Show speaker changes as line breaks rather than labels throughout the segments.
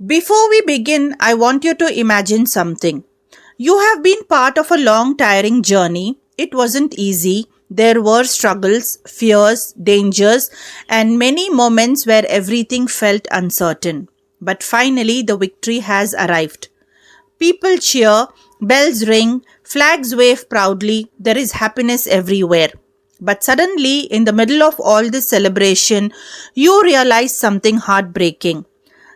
Before we begin, I want you to imagine something. You have been part of a long, tiring journey. It wasn't easy. There were struggles, fears, dangers, and many moments where everything felt uncertain. But finally, the victory has arrived. People cheer, bells ring, flags wave proudly, there is happiness everywhere. But suddenly, in the middle of all this celebration, you realize something heartbreaking.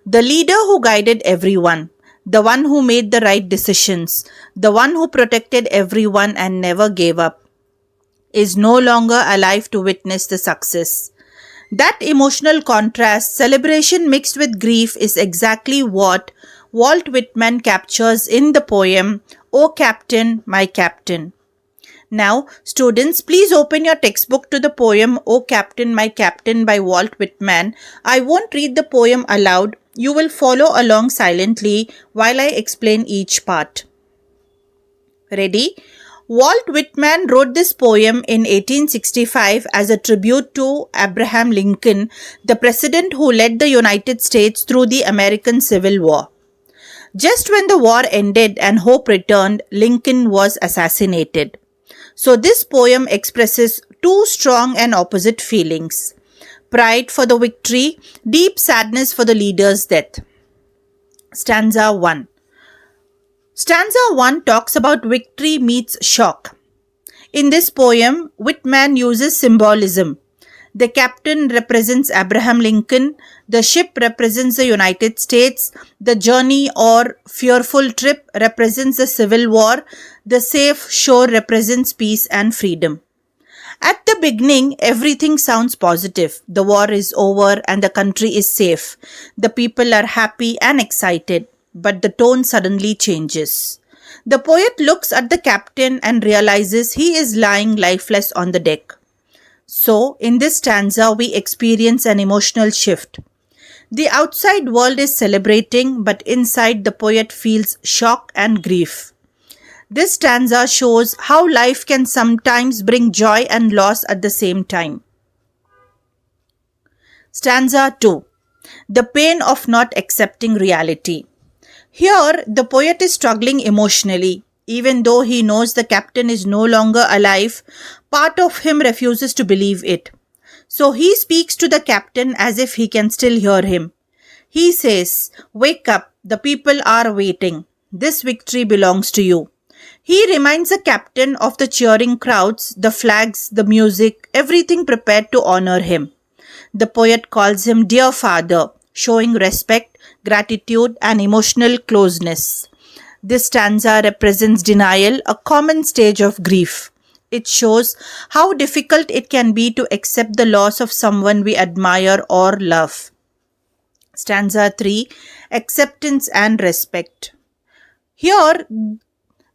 The leader who guided everyone, the one who made the right decisions, the one who protected everyone and never gave up, is no longer alive to witness the success. That emotional contrast, celebration mixed with grief, is exactly what Walt Whitman captures in the poem, O Captain, My Captain. Now, students, please open your textbook to the poem O Captain, My Captain by Walt Whitman. I won't read the poem aloud. You will follow along silently while I explain each part. Ready? Walt Whitman wrote this poem in 1865 as a tribute to Abraham Lincoln, the president who led the United States through the American Civil War. Just when the war ended and hope returned, Lincoln was assassinated. So this poem expresses two strong and opposite feelings. Pride for the victory, deep sadness for the leader's death. Stanza 1. Stanza 1 talks about victory meets shock. In this poem, Whitman uses symbolism. The captain represents Abraham Lincoln, the ship represents the United States, the journey or fearful trip represents the Civil War, the safe shore represents peace and freedom. At the beginning, everything sounds positive. The war is over and the country is safe. The people are happy and excited, but the tone suddenly changes. The poet looks at the captain and realizes he is lying lifeless on the deck. So, in this stanza, we experience an emotional shift. The outside world is celebrating, but inside the poet feels shock and grief. This stanza shows how life can sometimes bring joy and loss at the same time. Stanza 2. The pain of not accepting reality. Here, the poet is struggling emotionally. Even though he knows the captain is no longer alive, part of him refuses to believe it. So he speaks to the captain as if he can still hear him. He says, "Wake up, the people are waiting. This victory belongs to you." He reminds the captain of the cheering crowds, the flags, the music, everything prepared to honor him. The poet calls him dear father, showing respect, gratitude, and emotional closeness. This stanza represents denial, a common stage of grief. It shows how difficult it can be to accept the loss of someone we admire or love. Stanza 3. Acceptance and respect. Here,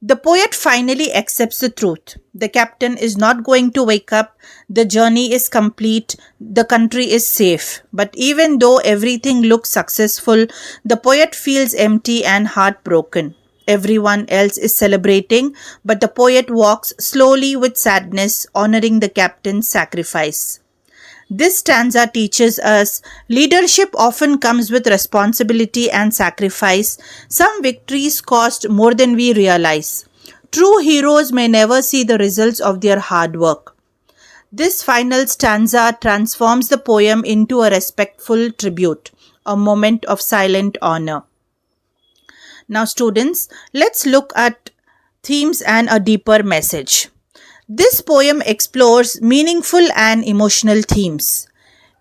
the poet finally accepts the truth. The captain is not going to wake up, the journey is complete, the country is safe. But even though everything looks successful, the poet feels empty and heartbroken. Everyone else is celebrating, but the poet walks slowly with sadness, honoring the captain's sacrifice. This stanza teaches us leadership often comes with responsibility and sacrifice. Some victories cost more than we realize. True heroes may never see the results of their hard work. This final stanza transforms the poem into a respectful tribute, a moment of silent honor. Now, students, let's look at themes and a deeper message. This poem explores meaningful and emotional themes: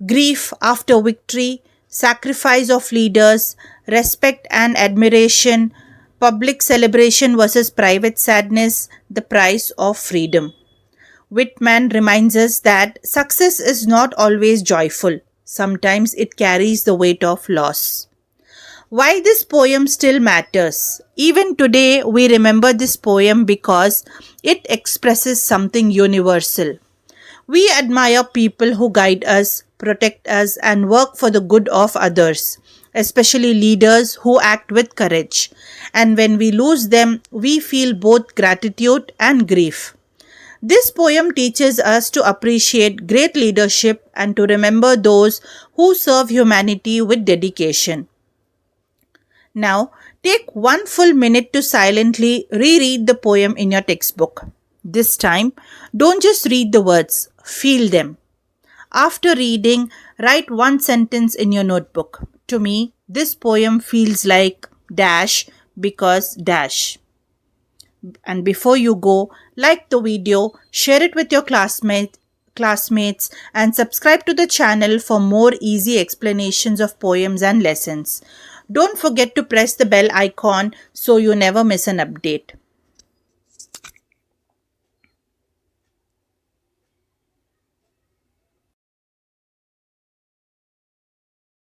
grief after victory, sacrifice of leaders, respect and admiration, public celebration versus private sadness, the price of freedom. Whitman reminds us that success is not always joyful. Sometimes it carries the weight of loss. Why this poem still matters? Even today, we remember this poem because it expresses something universal. We admire people who guide us, protect us, and work for the good of others, especially leaders who act with courage. And when we lose them, we feel both gratitude and grief. This poem teaches us to appreciate great leadership and to remember those who serve humanity with dedication. Now, take one full minute to silently reread the poem in your textbook. This time, don't just read the words, feel them. After reading, write one sentence in your notebook. To me, this poem feels like dash because dash. And before you go, like the video, share it with your classmates and subscribe to the channel for more easy explanations of poems and lessons. Don't forget to press the bell icon so you never miss an update.